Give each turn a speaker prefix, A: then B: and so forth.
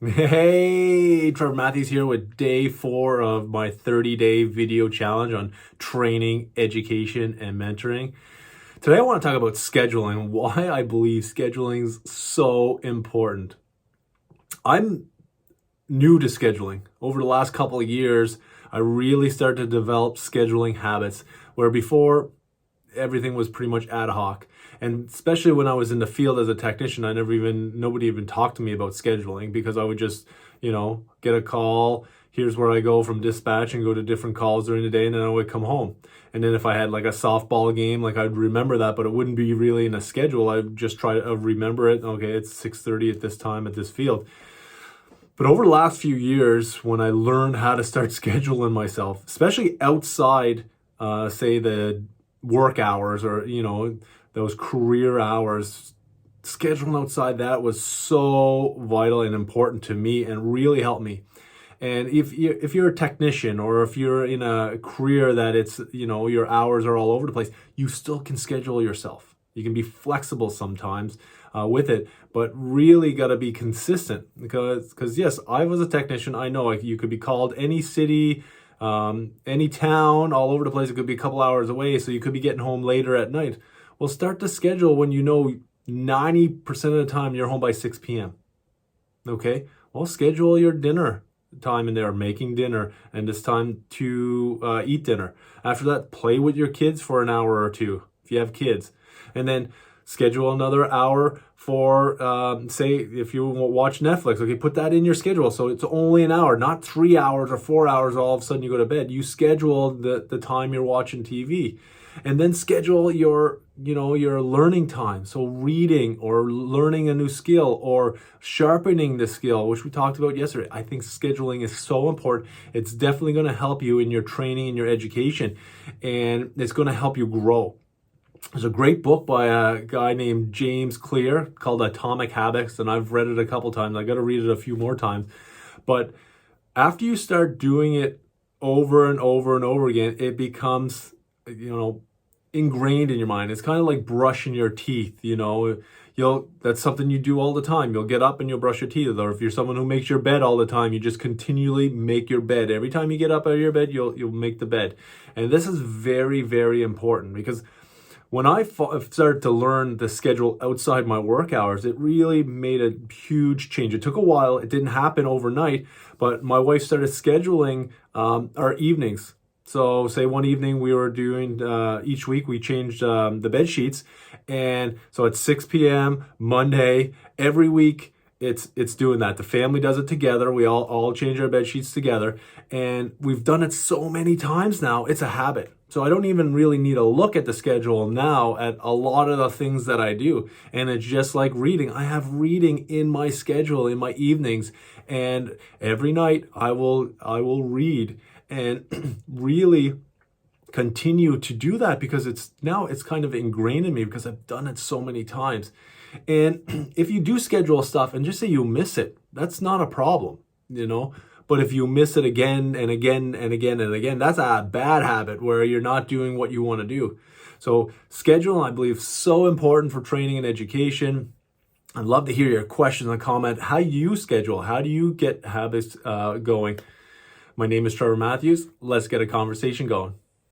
A: Hey, Trevor Matthews here with day 4 of my 30-day video challenge on training, education, and mentoring. Today I want to talk about scheduling, why I believe scheduling is so important. I'm new to scheduling. Over the last couple of years, I really started to develop scheduling habits where before everything was pretty much ad hoc. And especially when I was in the field as a technician, nobody even talked to me about scheduling because I would just, get a call. Here's where I go from dispatch and go to different calls during the day, and then I would come home. And then if I had like a softball game, like I'd remember that, but it wouldn't be really in a schedule. I'd just try to remember it. Okay, it's 6:30 at this time at this field. But over the last few years, when I learned how to start scheduling myself, especially outside, say the work hours or, those career hours, scheduling outside that was so vital and important to me and really helped me. And if you're a technician or if you're in a career that it's, your hours are all over the place, you still can schedule yourself. You can be flexible sometimes with it, but really got to be consistent because yes, I was a technician. I know you could be called any city, any town, all over the place. It could be a couple hours away, so you could be getting home later at night. Well, start to schedule when 90% of the time you're home by 6 p.m. Okay? Well, schedule your dinner time in there, making dinner, and it's time to eat dinner. After that, play with your kids for an hour or two, if you have kids. And then schedule another hour for, say, if you watch Netflix, okay, put that in your schedule. So it's only an hour, not 3 hours or 4 hours, all of a sudden you go to bed. You schedule the time you're watching TV. And then schedule your learning time. So reading or learning a new skill or sharpening the skill, which we talked about yesterday. I think scheduling is so important. It's definitely going to help you in your training and your education, and it's going to help you grow. There's a great book by a guy named James Clear called Atomic Habits, and I've read it a couple times. I got to read it a few more times. But after you start doing it over and over and over again, it becomes, ingrained in your mind. It's kind of like brushing your teeth, that's something you do all the time. You'll get up and you'll brush your teeth. Or if you're someone who makes your bed all the time, you just continually make your bed. Every time you get up out of your bed, you'll make the bed. And this is very, very important because when I started to learn the schedule outside my work hours, it really made a huge change. It took a while. It didn't happen overnight, but my wife started scheduling our evenings. So say one evening we were doing, each week we changed the bed sheets. And so at 6 p.m. Monday, every week it's doing that. The family does it together. We all change our bed sheets together. And we've done it so many times now, it's a habit. So I don't even really need to look at the schedule now at a lot of the things that I do. And it's just like reading. I have reading in my schedule in my evenings. And every night I will read and really continue to do that because it's kind of ingrained in me because I've done it so many times. And if you do schedule stuff and just say you miss it, that's not a problem, But if you miss it again and again and again and again, that's a bad habit where you're not doing what you want to do. So schedule, I believe, so important for training and education. I'd love to hear your questions and comment. How you schedule? How do you get habits going? My name is Trevor Matthews. Let's get a conversation going.